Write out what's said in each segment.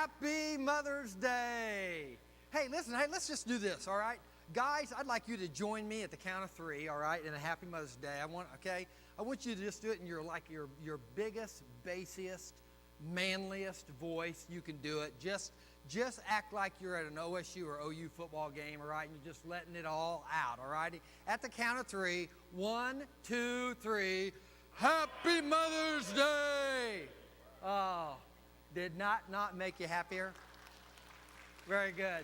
Happy Mother's Day. Hey, listen, let's just do this, all right? Guys, I'd like you to join me at the count of 3, all right, in a Happy Mother's Day. I want you to just do it in your biggest, bassiest, manliest voice. You can do it. Just act like you're at an OSU or OU football game, all right, and you're just letting it all out, all righty? At the count of 3, 1, 2, 3, Happy Mother's Day. Oh, did not make you happier? Very good.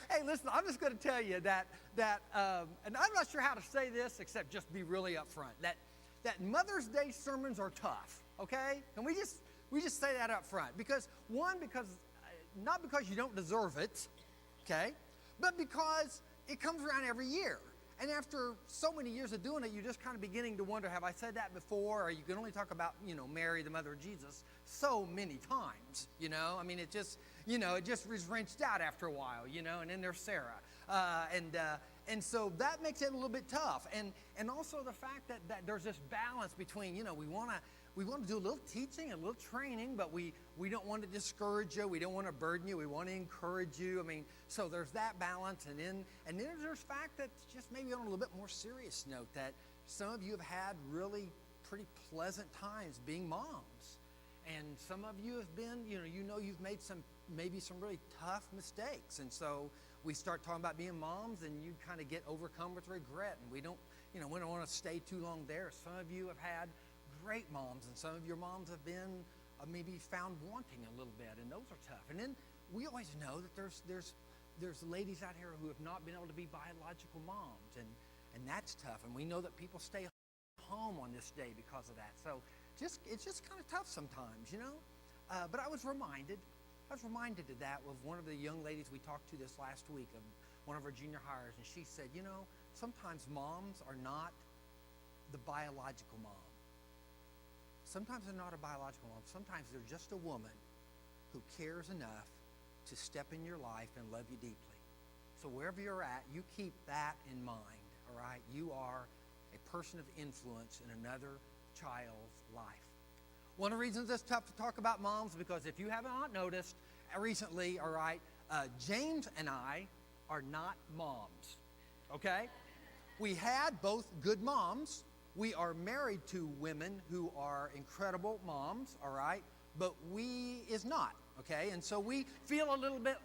Hey, listen, I'm just going to tell you that and I'm not sure how to say this except just be really upfront, that Mother's Day sermons are tough, okay? And we just say that up front because not because you don't deserve it, okay, but because it comes around every year. And after so many years of doing it, you're just kind of beginning to wonder, have I said that before? Or you can only talk about, Mary, the mother of Jesus, so many times, I mean, it just was rinsed out after a while, and then there's Sarah. And so that makes it a little bit tough. And also the fact that there's this balance between, we want to do a little teaching, a little training, but we don't want to discourage you. We don't want to burden you. We want to encourage you. I mean, so there's that balance. And then there's the fact that just maybe on a little bit more serious note that some of you have had really pretty pleasant times being moms. And some of you have been, you've made maybe some really tough mistakes. And so we start talking about being moms and you kind of get overcome with regret. And we don't want to stay too long there. Some of you have had great moms, and some of your moms have been maybe found wanting a little bit, and those are tough. And then we always know that there's ladies out here who have not been able to be biological moms, and that's tough. And we know that people stay home on this day because of that. So it's just kind of tough sometimes, But I was reminded of that with one of the young ladies we talked to this last week, of one of our junior hires, and she said, sometimes moms are not the biological mom. Sometimes they're not a biological mom. Sometimes they're just a woman who cares enough to step in your life and love you deeply. So wherever you're at, you keep that in mind, all right? You are a person of influence in another child's life. One of the reasons it's tough to talk about moms, because if you have not noticed recently, all right, James and I are not moms, okay? We had both good moms. We are married to women who are incredible moms, all right? But we is not, okay? And so we feel a little bit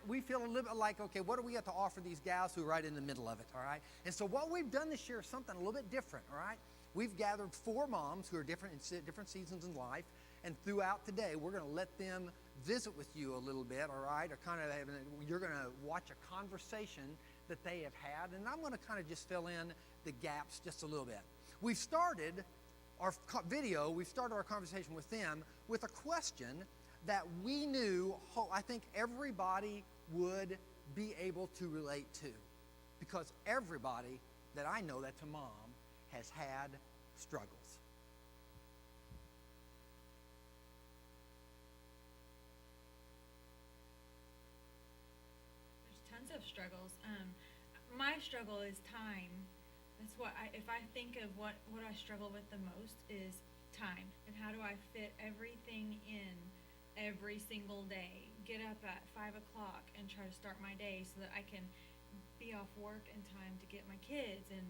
like, okay, what do we have to offer these gals who are right in the middle of it, all right? And so what we've done this year is something a little bit different, all right? We've gathered 4 moms who are different in different seasons in life, and throughout today, we're going to let them visit with you a little bit, all right? Or you're going to watch a conversation that they have had, and I'm going to kind of just fill in the gaps just a little bit. We've started our conversation with them with a question that we knew, I think everybody would be able to relate to. Because everybody that I know that's a mom has had struggles. There's tons of struggles. My struggle is time. That's if I think of what I struggle with the most is time, and how do I fit everything in every single day, get up at 5 o'clock and try to start my day so that I can be off work in time to get my kids and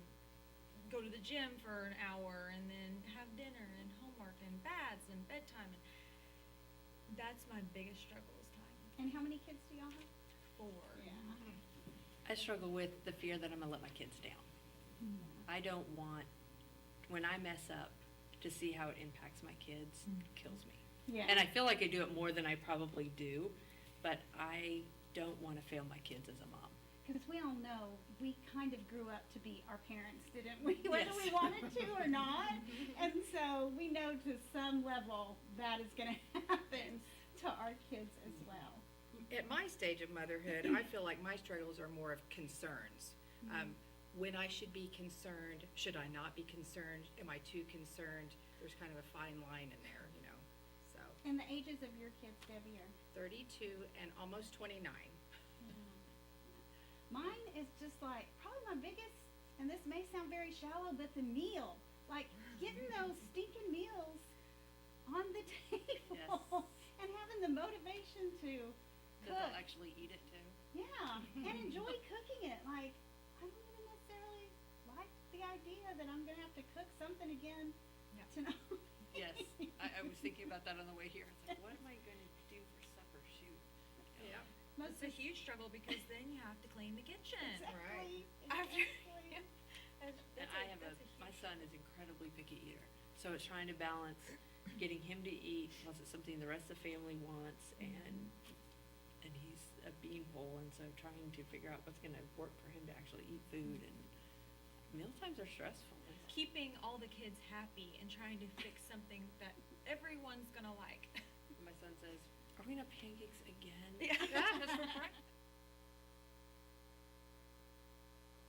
go to the gym for an hour and then have dinner and homework and baths and bedtime. And that's my biggest struggle is time. And how many kids do y'all have? 4. Yeah. I struggle with the fear that I'm going to let my kids down. I don't want, when I mess up, to see how it impacts my kids. Kills me. Yeah. And I feel like I do it more than I probably do, but I don't want to fail my kids as a mom. Because we all know we kind of grew up to be our parents, didn't we? Whether Yes. we wanted to or not. And so we know to some level that is going to happen to our kids as well. At my stage of motherhood, I feel like my struggles are more of concerns. When I should be concerned, should I not be concerned? Am I too concerned? There's kind of a fine line in there, so. And the ages of your kids, Debbie, are? 32 and almost 29. Mine is just like, probably my biggest, and this may sound very shallow, but the meal. Like, getting those stinking meals on the table. Yes. actually eat it too. Yeah, and enjoy cooking it. Like, I don't even necessarily like the idea that I'm gonna have to cook something again Yeah. tonight. Yes, I was thinking about that on the way here. It's like, what am I gonna do for supper? Shoot. Yeah. It's a huge struggle because then you have to clean the kitchen. Exactly. After, Exactly. And my son is incredibly picky eater, so it's trying to balance getting him to eat, plus it's something the rest of the family wants, and he's a beanpole, and so trying to figure out what's gonna work for him to actually eat food, and mealtimes are stressful. keeping all the kids happy and trying to fix something that everyone's gonna like. My son says, "Are we gonna have pancakes again?" Yeah. That's for breakfast.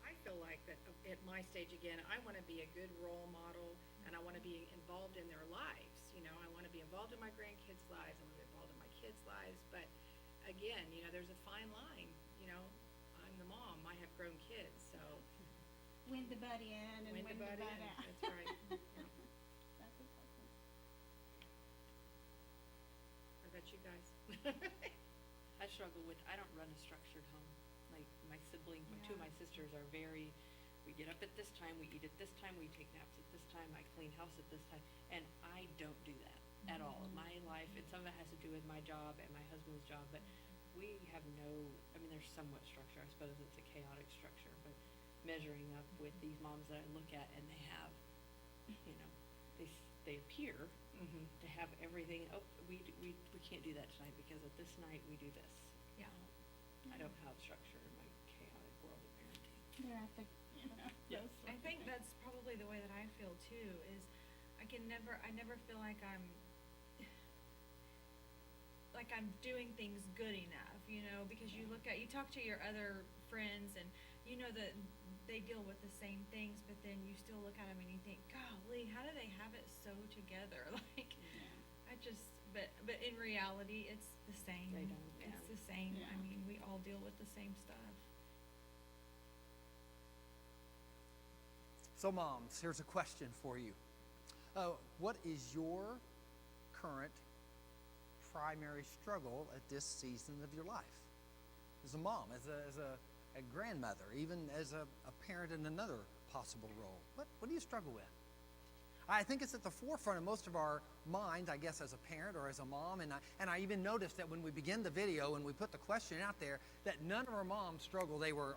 I feel like that at my stage again, I want to be a good role model, and I want to be involved in their lives. You know, I want to be involved in my grandkids' lives. I want to be involved in my kids' lives. But again, you know, there's a fine line. You know, I'm the mom. I have grown kids, so When to butt in and when to butt in. out. That's right. Yeah. That's a tough one. How about you guys? I struggle with, I don't run a structured home. Like, my siblings, two of my sisters are very, we get up at this time, we eat at this time, we take naps at this time, I clean house at this time, and I don't do that at all. My life, and some of it has to do with my job and my husband's job, but we have no, I mean, there's somewhat structure. I suppose it's a chaotic structure, but measuring up with these moms that I look at, and they have, you know, they appear Mm-hmm. to have everything, oh, we can't do that tonight because at this night we do this. Yeah. I don't have structure in my chaotic world of parenting. They're at the, Yeah. those I sorts of think things. that's probably the way that I feel too, is I never feel like I'm doing things good enough, you know, because you talk to your other friends and you know that they deal with the same things, but then you still look at them and you think, golly, how do they have it so together? Like, but in reality, it's the same. They don't, yeah. It's the same. Yeah. I mean, we all deal with the same stuff. So, moms, here's a question for you. What is your current primary struggle at this season of your life? As a mom, as a grandmother, even as a parent in another possible role. What do you struggle with? I think it's at the forefront of most of our minds, I guess, as a parent or as a mom. And I even noticed that when we began the video and we put the question out there, that none of our moms struggled. They were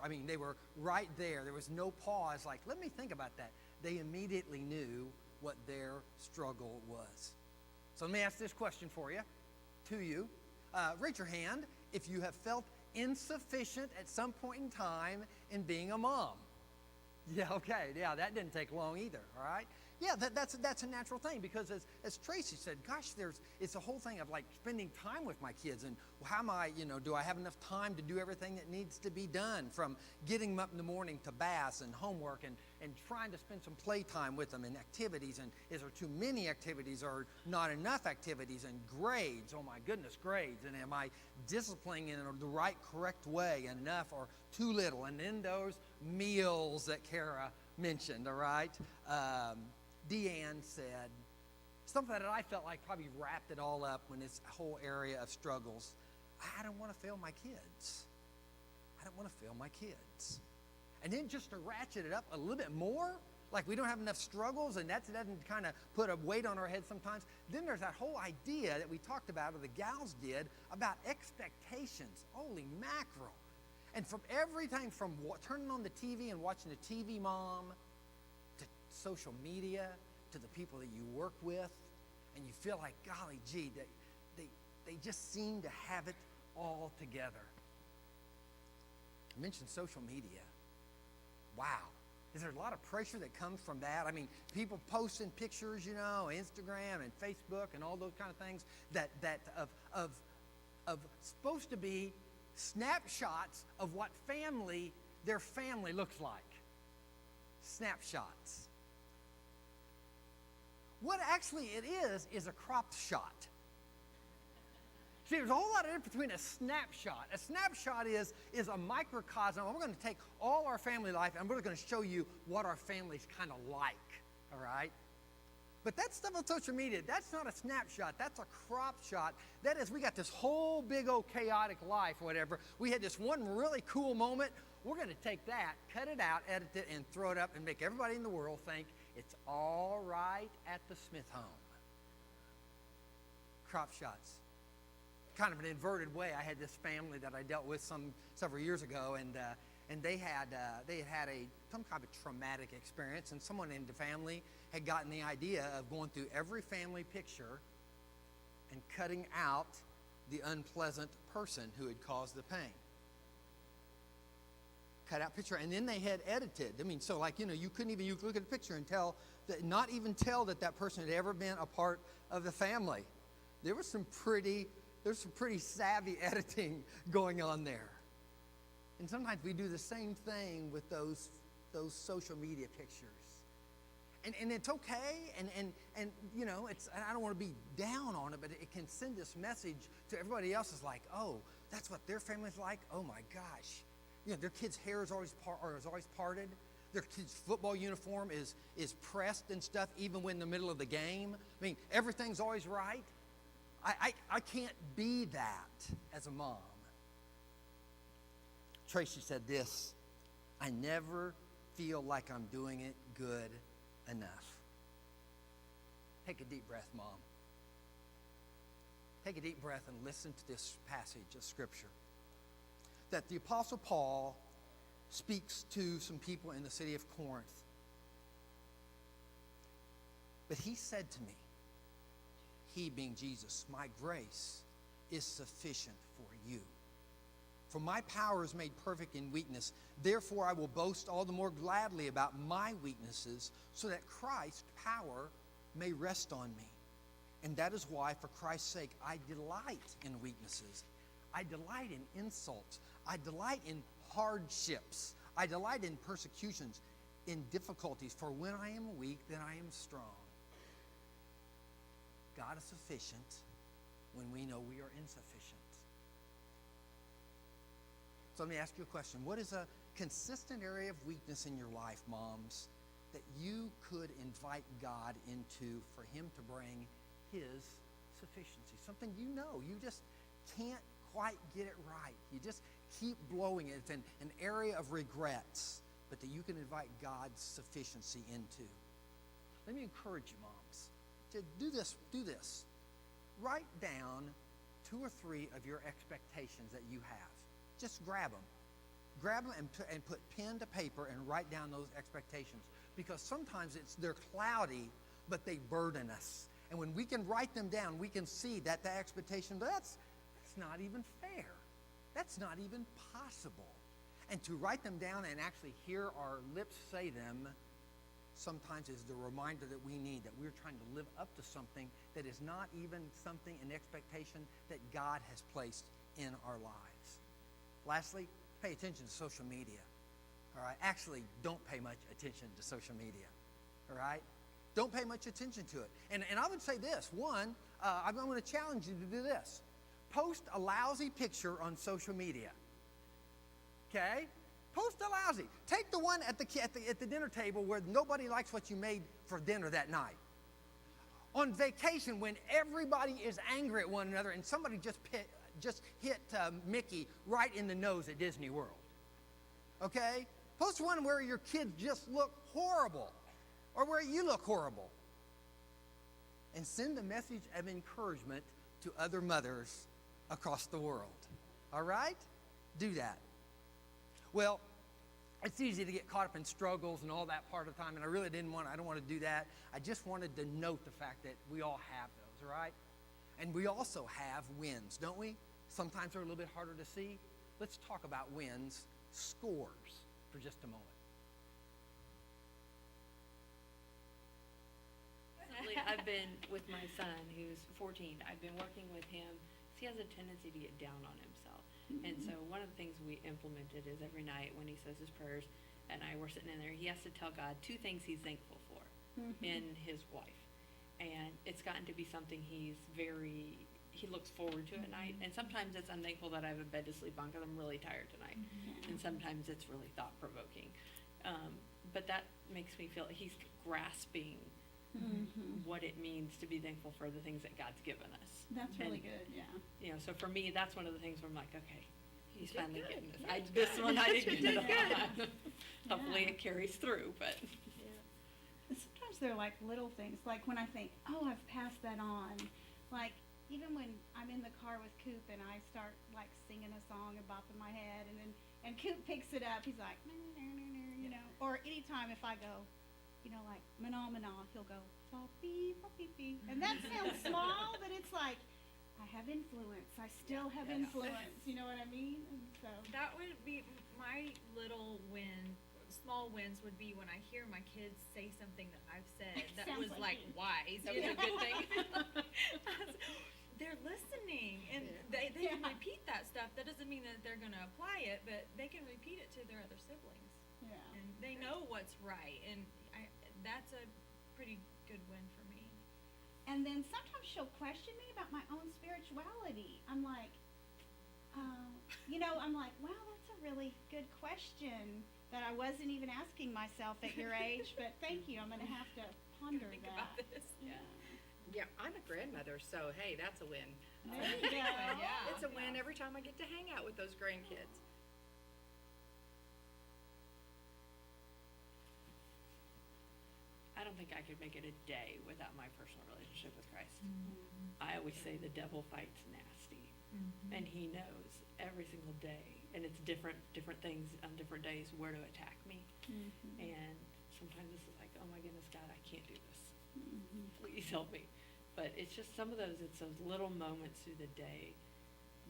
right there. There was no pause, like, let me think about that. They immediately knew what their struggle was. So let me ask this question for you, to you. Raise your hand if you have felt insufficient at some point in time in being a mom. Yeah, okay. Yeah, that didn't take long either, all right? Yeah, that's a natural thing because as Tracy said, gosh, it's a whole thing of like spending time with my kids and how am I, do I have enough time to do everything that needs to be done, from getting them up in the morning to baths and homework and trying to spend some playtime with them and activities, and is there too many activities or not enough activities, and grades, oh my goodness, grades, and am I disciplining in the right, correct way, enough or too little, and then those meals that Kara mentioned, all right? Deanne said something that I felt like probably wrapped it all up when this whole area of struggles. I don't want to fail my kids. I don't want to fail my kids. And then just to ratchet it up a little bit more, like we don't have enough struggles and that doesn't kind of put a weight on our head sometimes. Then there's that whole idea that we talked about, or the gals did, about expectations. Holy mackerel. And from everything from turning on the TV and watching the TV mom, to social media, to the people that you work with, and you feel like, golly gee, they just seem to have it all together. I mentioned social media. Wow. Is there a lot of pressure that comes from that? I mean, people posting pictures, Instagram and Facebook and all those kind of things that of supposed to be snapshots of what their family looks like. Snapshots. What actually it is a crop shot. See, there's a whole lot of difference between a snapshot. A snapshot is a microcosm. We're going to take all our family life and we're going to show you what our family's kind of like, all right? But that stuff on social media, that's not a snapshot. That's a crop shot. That is, we got this whole big old chaotic life or whatever. We had this one really cool moment. We're going to take that, cut it out, edit it, and throw it up and make everybody in the world think it's all right at the Smith home. Crop shots. Kind of an inverted way. I had this family that I dealt with several years ago, and they had some kind of traumatic experience, and someone in the family had gotten the idea of going through every family picture and cutting out the unpleasant person who had caused the pain. Cut out picture, and then they had edited. I mean, so like, you could look at the picture and not even tell that person had ever been a part of the family. There's some pretty savvy editing going on there. And sometimes we do the same thing with those social media pictures. And it's okay, and it's, and I don't want to be down on it, but it can send this message to everybody else. Is like, oh, that's what their family's like. Oh my gosh, their kid's hair is always parted. Their kid's football uniform is pressed and stuff, even when in the middle of the game. I mean, everything's always right. I can't be that as a mom. Tracy said this: I never feel like I'm doing it good enough. Take a deep breath, Mom. Take a deep breath and listen to this passage of Scripture that the Apostle Paul speaks to some people in the city of Corinth. But he said to me, he being Jesus, my grace is sufficient for you. For my power is made perfect in weakness. Therefore, I will boast all the more gladly about my weaknesses, so that Christ's power may rest on me. And that is why, for Christ's sake, I delight in weaknesses. I delight in insults. I delight in hardships. I delight in persecutions, in difficulties. For when I am weak, then I am strong. God is sufficient when we know we are insufficient. So let me ask you a question. What is a consistent area of weakness in your life, moms, that you could invite God into for him to bring his sufficiency? Something you just can't quite get it right. You just keep blowing it. It's an area of regrets, but that you can invite God's sufficiency into. Let me encourage you, moms, to do this. Write down 2 or 3 of your expectations that you have. Just grab them and put pen to paper and write down those expectations, because sometimes they're cloudy, but they burden us. And when we can write them down, we can see that the expectation, that's not even fair. That's not even possible. And to write them down and actually hear our lips say them sometimes is the reminder that we need, that we're trying to live up to something that is not even something, an expectation that God has placed in our lives. Lastly, pay attention to social media. All right? Actually, don't pay much attention to social media. All right? Don't pay much attention to it. And I would say this. One, I'm going to challenge you to do this. Post a lousy picture on social media. Okay? Post a lousy. Take the one at the dinner table where nobody likes what you made for dinner that night. On vacation, when everybody is angry at one another and somebody just hit Mickey right in the nose at Disney World. Okay? Post one where your kids just look horrible, or where you look horrible. And send a message of encouragement to other mothers across the world. All right? Do that. Well, it's easy to get caught up in struggles and all that part of the time, and I don't want to do that. I just wanted to note the fact that we all have those, all right? And we also have wins, don't we? Sometimes they're a little bit harder to see. Let's talk about wins, scores, for just a moment. Recently, I've been with my son, who's 14. I've been working with him. He has a tendency to get down on himself. And so one of the things we implemented is every night when he says his prayers and we're sitting in there, he has to tell God 2 things he's thankful for in his wife. And it's gotten to be something he looks forward to at night. And sometimes it's, I'm thankful that I have a bed to sleep on because I'm really tired tonight. And sometimes it's really thought-provoking. But that makes me feel like he's grasping what it means to be thankful for the things that God's given us. That's really And, good, yeah. You know, so for me, that's one of the things where I'm like, okay, he's did finally good. getting this. Yeah, This one I didn't You get did it good. on. Hopefully Yeah. it carries through, but. And sometimes they're like little things, like when I think, oh, I've passed that on. Like, even when I'm in the car with Coop and I start like singing a song and bopping my head, and Coop picks it up, he's like, you know. Or anytime if I go, you know, like, mana, he'll go, boppy, boppy, bee. And that sounds small, but it's like, I have influence. I still have Yeah. influence. You know what I mean? And so, That would be my little win. Small wins would be when I hear my kids say something that I've said that Sounds was like like you. wise. That Is was a good thing. They're listening, and Yeah. they can Yeah. repeat that stuff. That doesn't mean that they're going to apply it, but they can repeat it to their other siblings, yeah. and they know what's right. And that's a pretty good win for me. And then sometimes she'll question me about my own spirituality. I'm like, you know, I'm like, wow, that's a really good question that I wasn't even asking myself at your age, but thank you. I'm going to have to ponder Think that. about this. Yeah. Yeah, I'm a grandmother, so hey, that's a win. There you go. Yeah. It's a win every time I get to hang out with those grandkids. I don't think I could make it a day without my personal relationship with Christ. I always say the devil fights nasty, and he knows every single day, and it's different things on different days where to attack me. And sometimes this is like, oh my goodness, God, I can't do this. Please help me. But it's just it's those little moments through the day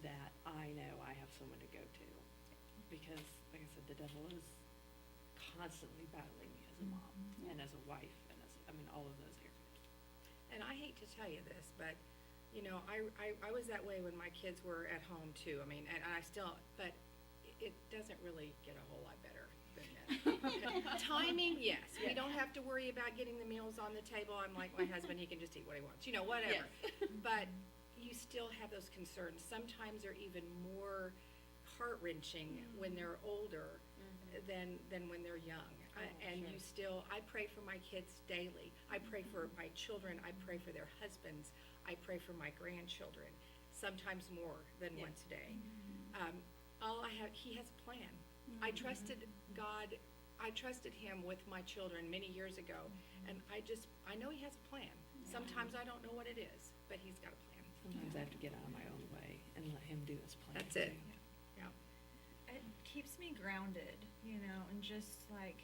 that I know I have someone to go to. Because, like I said, the devil is constantly battling me as a mom and as a wife and all of those areas. And I hate to tell you this, but, you know, I was that way when my kids were at home too. I mean, and I still, but it doesn't really get a whole lot better than that. Timing, yes. We don't have to worry about getting the meals on the table. I'm like my husband, he can just eat what he wants, you know, whatever. But you still have those concerns. Sometimes they're even more heart-wrenching when they're older than when they're young. I pray for my kids daily. I pray for my children. I pray for their husbands. I pray for my grandchildren, sometimes more than once a day. He has a plan. I trusted God. I trusted him with my children many years ago, and I know he has a plan. Sometimes I don't know what it is, but he's got a plan. Sometimes I have to get out of my own way and let him do his plan. That's it. too. Yeah. It keeps me grounded, and just like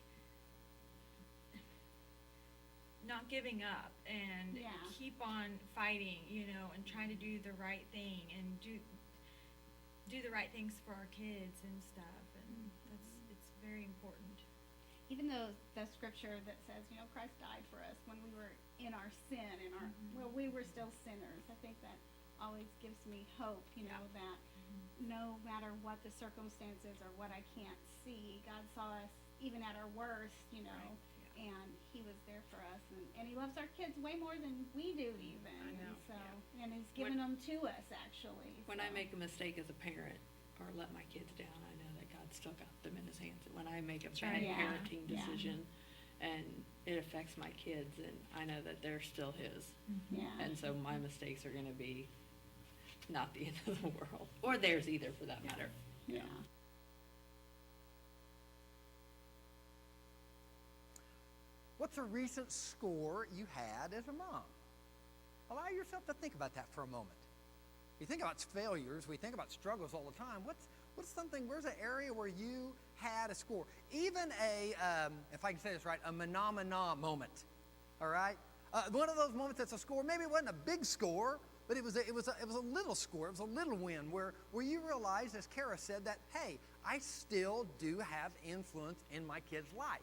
not giving up and Yeah. keep on fighting, and trying to do the right thing and do the right things for our kids and stuff. And it's very important. Even though the scripture that says, Christ died for us when we were in our sin and we were still sinners. I think that always gives me hope, that no matter what the circumstances or what I can't see, God saw us even at our worst, and he was there for us, and he loves our kids way more than we do even. I know, And so, yeah. and he's given them to us actually. When so. I make a mistake as a parent or let my kids down, I know that God still got them in his hands. When I make a bad right. Yeah, parenting yeah. decision and it affects my kids, and I know that they're still his. Yeah. And so my mistakes are gonna be not the end of the world, or theirs either for that matter. Yeah. What's a recent score you had as a mom? Allow yourself to think about that for a moment. We think about failures, we think about struggles all the time. Where's an area where you had a score? Even if I can say this right, a mana moment, all right? One of those moments that's a score, maybe it wasn't a big score, but it was a little score, it was a little win where you realized, as Kara said, that, hey, I still do have influence in my kid's life.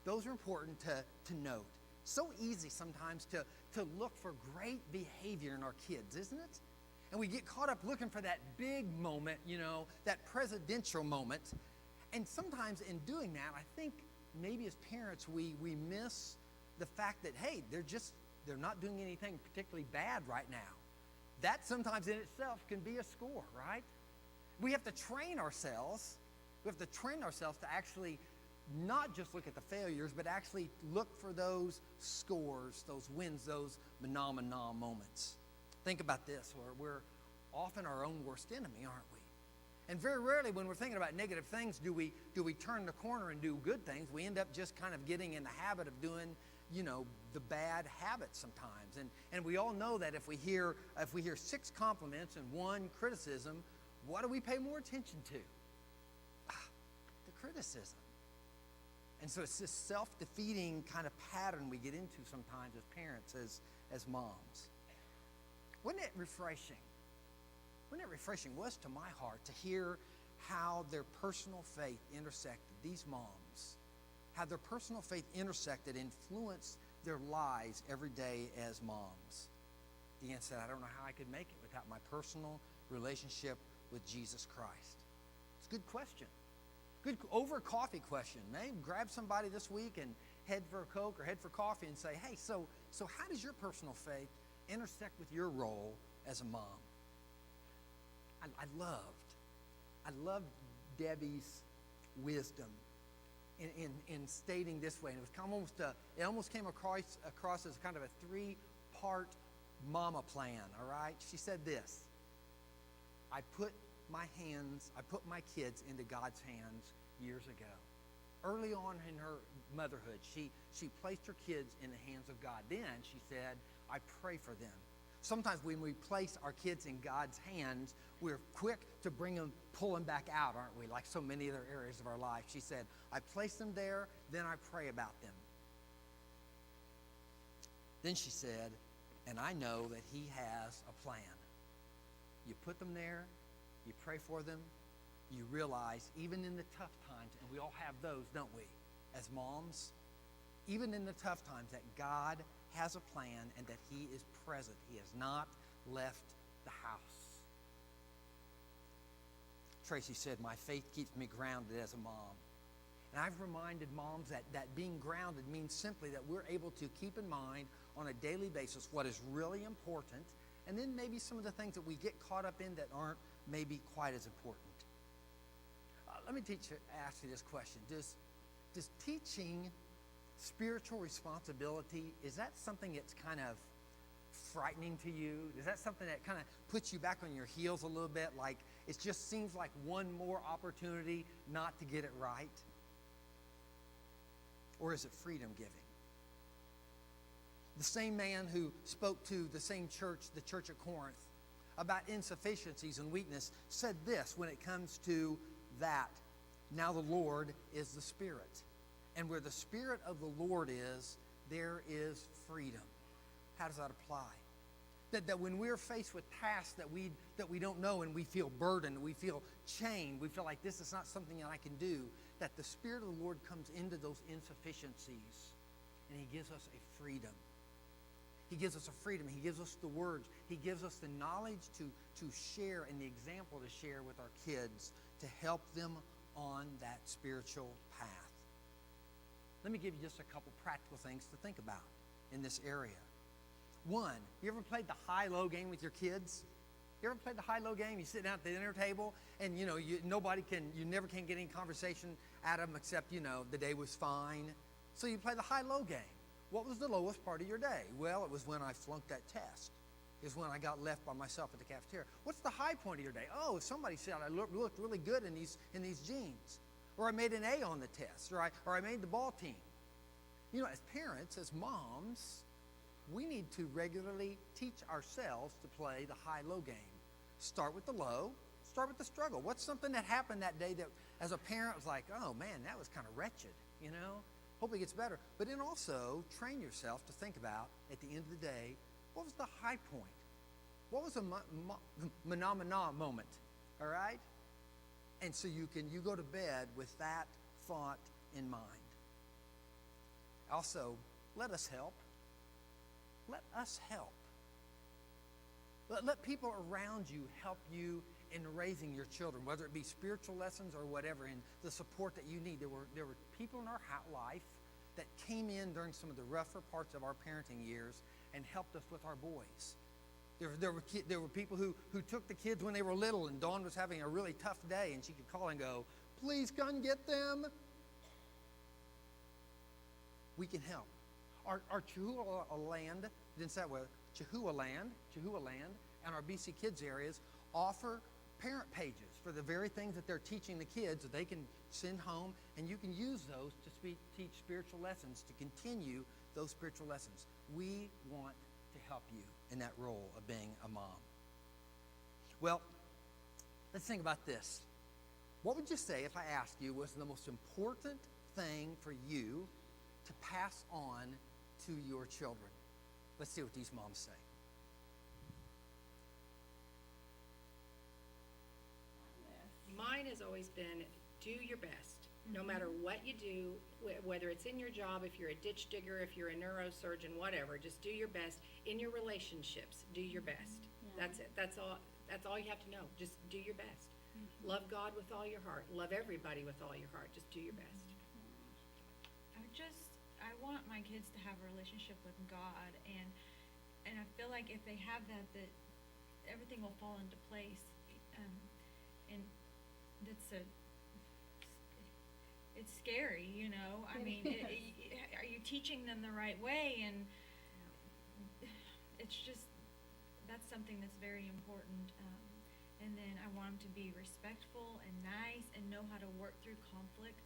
Those are important to note. So easy sometimes to look for great behavior in our kids, isn't it? And we get caught up looking for that big moment, that presidential moment. And sometimes in doing that, I think maybe as parents we miss the fact that, hey, they're not doing anything particularly bad right now. That sometimes in itself can be a score, right? We have to train ourselves. We have to train ourselves to actually not just look at the failures, but actually look for those scores, those wins, those phenomena moments. Think about this, where we're often our own worst enemy, aren't we? And very rarely when we're thinking about negative things do we turn the corner and do good things. We end up just kind of getting in the habit of doing, the bad habits sometimes. And we all know that if we hear 6 compliments and 1 criticism, what do we pay more attention to? The criticism. And so it's this self-defeating kind of pattern we get into sometimes as parents, as moms. Wasn't it refreshing? Wasn't it refreshing? Was to my heart to hear how their personal faith intersected, these moms, how their personal faith intersected, influenced their lives every day as moms. Deanne said, I don't know how I could make it without my personal relationship with Jesus Christ. It's a good question. Good over coffee question. Maybe grab somebody this week and head for a Coke or head for coffee and say, hey, so how does your personal faith intersect with your role as a mom? I loved Debbie's wisdom in stating this way. And it almost came across as kind of a 3-part mama plan, all right? She said this: I put my kids into God's hands years ago. Early on in her motherhood, she placed her kids in the hands of God. Then she said, I pray for them. Sometimes when we place our kids in God's hands, we're quick to pull them back out, aren't we? Like so many other areas of our life. She said, I place them there, then I pray about them. Then she said, and I know that He has a plan. You put them there, you pray for them, you realize even in the tough times, and we all have those, don't we, as moms, even in the tough times, that God has a plan and that He is present. He has not left the house. Tracy said, my faith keeps me grounded as a mom. And I've reminded moms that being grounded means simply that we're able to keep in mind on a daily basis what is really important, and then maybe some of the things that we get caught up in that aren't maybe quite as important. Let me ask you this question. Does teaching spiritual responsibility, is that something that's kind of frightening to you? Is that something that kind of puts you back on your heels a little bit? Like it just seems like one more opportunity not to get it right? Or is it freedom giving? The same man who spoke to the same church, the church at Corinth, about insufficiencies and weakness, said this when it comes to that. Now the Lord is the Spirit. And where the Spirit of the Lord is, there is freedom. How does that apply? That when we're faced with tasks that we don't know and we feel burdened, we feel chained, we feel like this is not something that I can do, that the Spirit of the Lord comes into those insufficiencies and He gives us a freedom. He gives us a freedom. He gives us the words. He gives us the knowledge to share and the example to share with our kids to help them on that spiritual path. Let me give you just a couple practical things to think about in this area. One, you ever played the high-low game with your kids? You ever played the high-low game? You sit down at the dinner table and you never can get any conversation out of them except, the day was fine. So you play the high-low game. What was the lowest part of your day? Well, it was when I flunked that test. It was when I got left by myself at the cafeteria. What's the high point of your day? Oh, somebody said I looked really good in these jeans. Or I made an A on the test. Or I made the ball team. As parents, as moms, we need to regularly teach ourselves to play the high-low game. Start with the low. Start with the struggle. What's something that happened that day that as a parent was like, oh man, that was kind of wretched, Hope it gets better. But then also train yourself to think about, at the end of the day, what was the high point? What was a phenomena moment? All right? And so you go to bed with that thought in mind. Also, let us help. Let us help. Let people around you help you in raising your children, whether it be spiritual lessons or whatever, and the support that you need. There were people in our life that came in during some of the rougher parts of our parenting years and helped us with our boys. There were people who took the kids when they were little, and Dawn was having a really tough day, and she could call and go, please come get them. we can help. Our Chihuahua land, didn't say it well, Chihuahua land, and our BC Kids areas offer parent pages for the very things that they're teaching the kids that they can send home, and you can use those to teach spiritual lessons, to continue those spiritual lessons. We want to help you in that role of being a mom. Well, let's think about this. What would you say if I asked you was the most important thing for you to pass on to your children? Let's see what these moms say. Mine has always been do your best. No matter what you do, whether it's in your job, if you're a ditch digger, if you're a neurosurgeon, whatever, just do your best. In your relationships, do your best. Yeah. That's it. That's all you have to know. Just do your best. Love God with all your heart. Love everybody with all your heart. Just do your best. I want my kids to have a relationship with God, and I feel like if they have that everything will fall into place. And it's scary, you know. I mean, are you teaching them the right way? And it's just, that's something that's very important. And then I want them to be respectful and nice and know how to work through conflict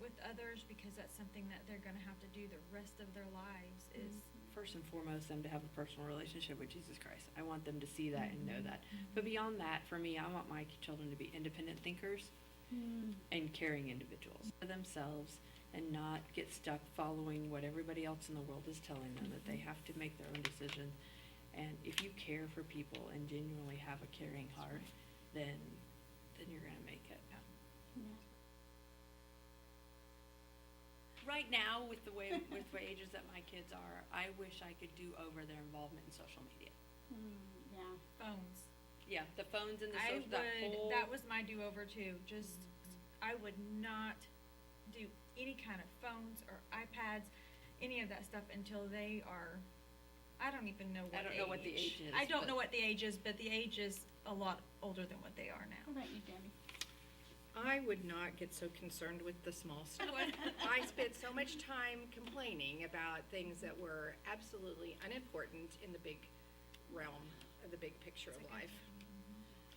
with others, because that's something that they're going to have to do the rest of their lives. Is First and foremost, them to have a personal relationship with Jesus Christ. I want them to see that and know that. But beyond that, for me, I want my children to be independent thinkers and caring individuals for themselves, and not get stuck following what everybody else in the world is telling them, that they have to make their own decisions. And if you care for people and genuinely have a caring heart, then you're going to make it. Right now, with the ages that my kids are, I wish I could do over their involvement in social media. phones. Yeah, the phones and the I social, would, that was my do-over too. Just, I would not do any kind of phones or iPads, any of that stuff until they are, I don't even know what age. I don't know what the age is. I don't know what the age is, but the age is a lot older than what they are now. What about you, Debbie? I would not get so concerned with the small stuff. I spent so much time complaining about things that were absolutely unimportant in the big realm of the big picture of life.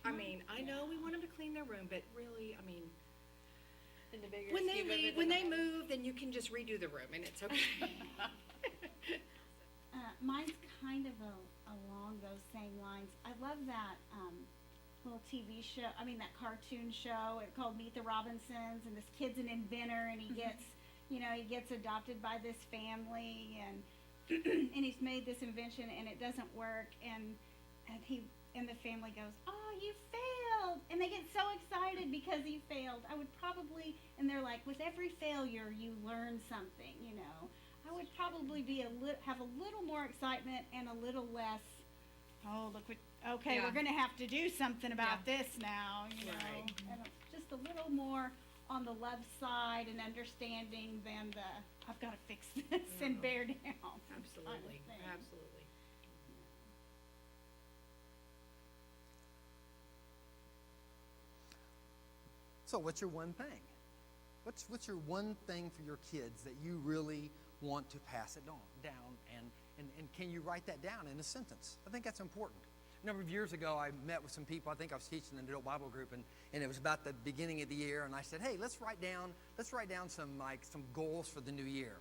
I mean, I know we want them to clean their room, but really, I mean, In the bigger when they scheme of leave, it, when then they move, then you can just redo the room and it's okay. Mine's kind of along those same lines. I love that little TV show, that cartoon show called Meet the Robinsons, and this kid's an inventor, and he gets, he gets adopted by this family, and and he's made this invention, and it doesn't work, and the family goes, "Oh, you failed!" And they get so excited because he failed. I would probably, and they're like, with every failure, you learn something, I would probably have a little more excitement and a little less, oh, look what, okay, Yeah. we're gonna have to do something about this now, Right. And just a little more on the love side and understanding than the, I've gotta fix this and bear down. kind of Absolutely, thing. absolutely. So what's your one thing? What's your one thing for your kids that you really want to pass it down, and can you write that down in a sentence? I think that's important. A number of years ago, I met with some people. I think I was teaching an adult Bible group, and it was about the beginning of the year, and I said, hey, let's write down some goals for the new year.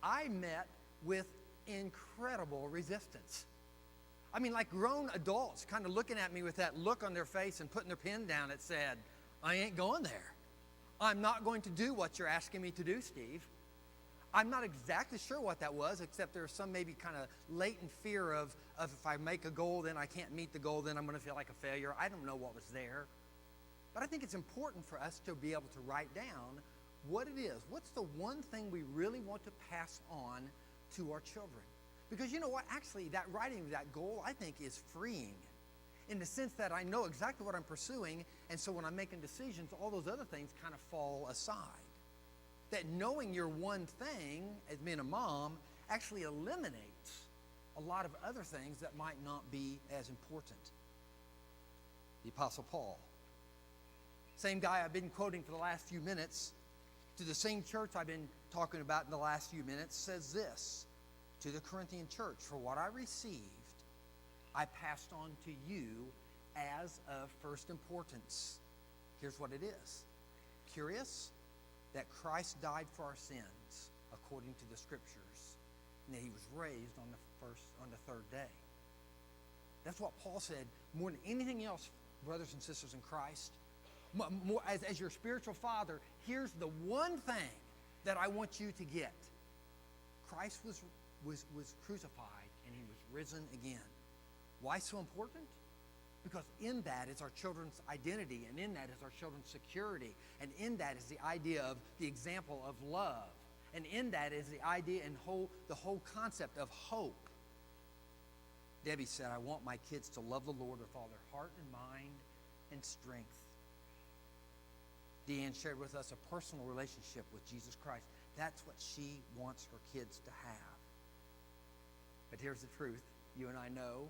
I met with incredible resistance. Like grown adults kind of looking at me with that look on their face and putting their pen down that said, I ain't going there. I'm not going to do what you're asking me to do, Steve. I'm not exactly sure what that was, except there's some maybe kind of latent fear of if I make a goal, then I can't meet the goal, then I'm going to feel like a failure. I don't know what was there. But I think it's important for us to be able to write down what it is. What's the one thing we really want to pass on to our children? Because you know what? Actually, that writing of that goal, I think, is freeing in the sense that I know exactly what I'm pursuing, and so when I'm making decisions, all those other things kind of fall aside. That knowing your one thing as being a mom actually eliminates a lot of other things that might not be as important. The Apostle Paul, same guy I've been quoting for the last few minutes, to the same church I've been talking about in the last few minutes, says this to the Corinthian church: for what I received, I passed on to you as of first importance. Here's what it is. Curious? That Christ died for our sins according to the scriptures, and that he was raised on the third day. That's what Paul said. More than anything else, brothers and sisters in Christ, more, as your spiritual father, here's the one thing that I want you to get. Christ was crucified and he was risen again. Why so important? Because in that is our children's identity, and in that is our children's security, and in that is the idea of the example of love, and in that is the idea and the whole concept of hope. Debbie said, I want my kids to love the Lord with all their heart and mind and strength. Deanne shared with us a personal relationship with Jesus Christ. That's what she wants her kids to have. But here's the truth. You and I know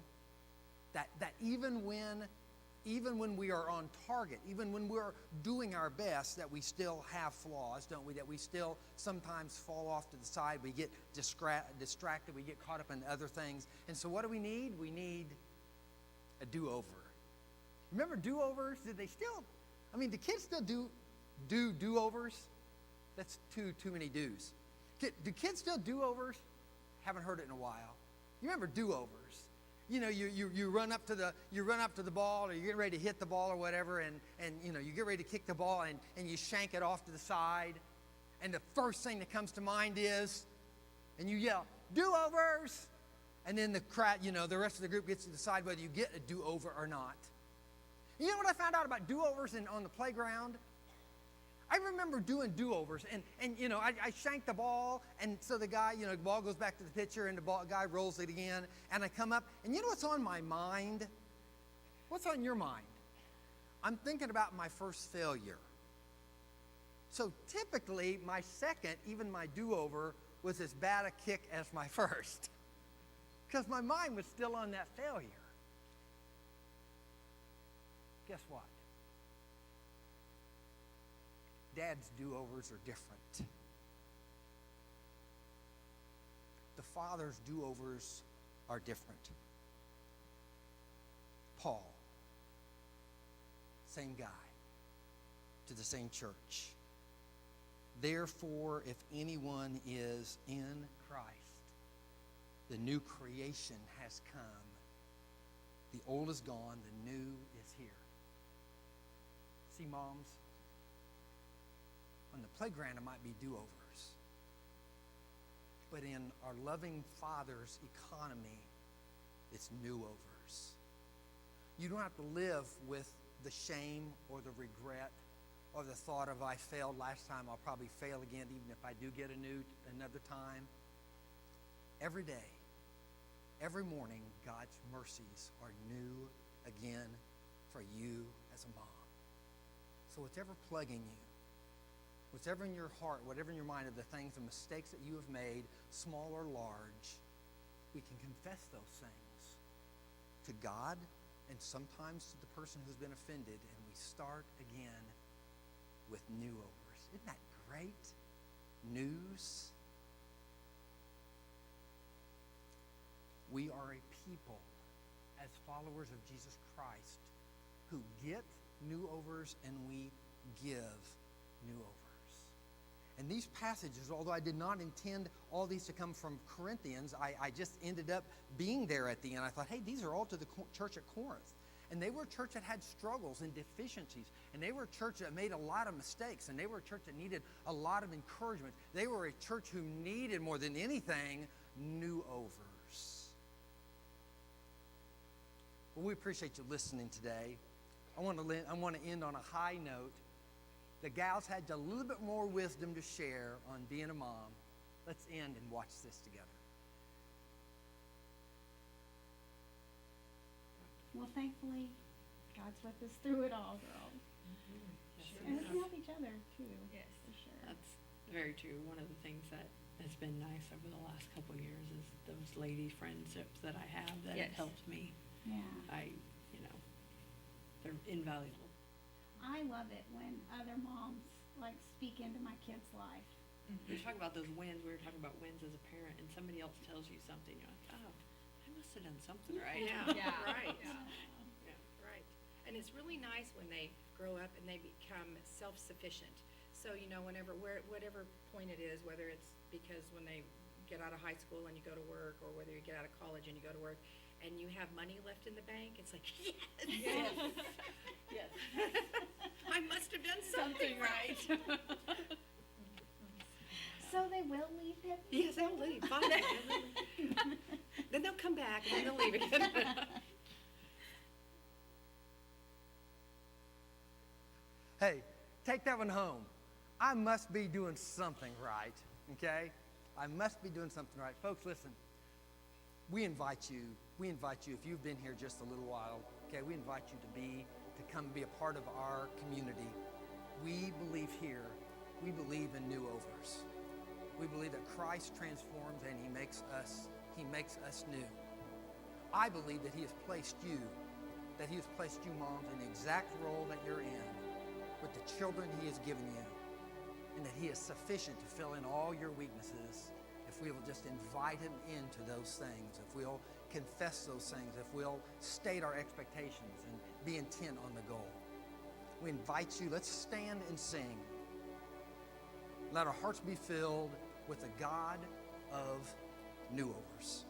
that even when we are on target, even when we're doing our best, that we still have flaws, don't we? That we still sometimes fall off to the side. We get distracted. We get caught up in other things. And so what do we need? We need a do-over. Remember do-overs? Did they still, do kids still do do-overs? That's too many do's. Do kids still do-overs? Haven't heard it in a while. You remember do-overs? You know, you run up to the ball, or you get ready to hit the ball or whatever, and you know, you get ready to kick the ball, and you shank it off to the side, and the first thing that comes to mind is, and you yell, do-overs! And then the crowd, the rest of the group gets to decide whether you get a do-over or not. You know what I found out about do-overs on the playground? I remember doing do-overs, and I shanked the ball, and so the guy, the ball goes back to the pitcher, and the guy rolls it again, and I come up, and you know what's on my mind? What's on your mind? I'm thinking about my first failure. So typically, my second, even my do-over, was as bad a kick as my first, because my mind was still on that failure. Guess what? Dad's do-overs are different. The father's do-overs are different. Paul, same guy, to the same church. Therefore, if anyone is in Christ, the new creation has come. The old is gone, the new is here. See, moms? On the playground, it might be do-overs. But in our loving Father's economy, it's new-overs. You don't have to live with the shame or the regret or the thought of, I failed last time, I'll probably fail again, even if I do get another time. Every day, every morning, God's mercies are new again for you as a mom. So whatever plaguing you, whatever in your heart, whatever in your mind of the things, the mistakes that you have made, small or large, we can confess those things to God and sometimes to the person who's been offended, and we start again with new overs. Isn't that great news? We are a people, as followers of Jesus Christ, who get new overs, and we give new overs. And these passages, although I did not intend all these to come from Corinthians, I just ended up being there at the end. I thought, hey, these are all to the church at Corinth. And they were a church that had struggles and deficiencies. And they were a church that made a lot of mistakes. And they were a church that needed a lot of encouragement. They were a church who needed, more than anything, new overs. Well, we appreciate you listening today. I want to end on a high note. The gals had a little bit more wisdom to share on being a mom. Let's end and watch this together. Well, thankfully, God's with us through it all, girls. Yes, And we can help each other, too. Yes. For sure. that's very true. One of the things that has been nice over the last couple of years is those lady friendships that I have that Yes. have helped me. Yeah. They're invaluable. I love it when other moms like speak into my kid's life. We talk about those wins, we were talking about wins as a parent, and somebody else tells you something, you're like, oh, I must have done something right. Yeah, Yeah. right. Yeah. Yeah, right. And it's really nice when they grow up and they become self-sufficient. So, whatever point it is, whether it's because when they get out of high school and you go to work, or whether you get out of college and you go to work, and you have money left in the bank, it's like, yes! Yes. Yes. I must have done something right. So they will leave him? Yes, they'll leave, finally. Then they'll come back and then they'll leave again. Hey, take that one home. I must be doing something right, okay? I must be doing something right. Folks, listen, we invite you, if you've been here just a little while, okay, we invite you to come be a part of our community. We believe here, we believe in new overs. We believe that Christ transforms and He makes us new. I believe that He has placed you, moms, in the exact role that you're in with the children He has given you, and that He is sufficient to fill in all your weaknesses if we will just invite Him into those things, if we'll confess those things, if we'll state our expectations and be intent on the goal. We invite you, let's stand and sing. Let our hearts be filled with the God of new overs.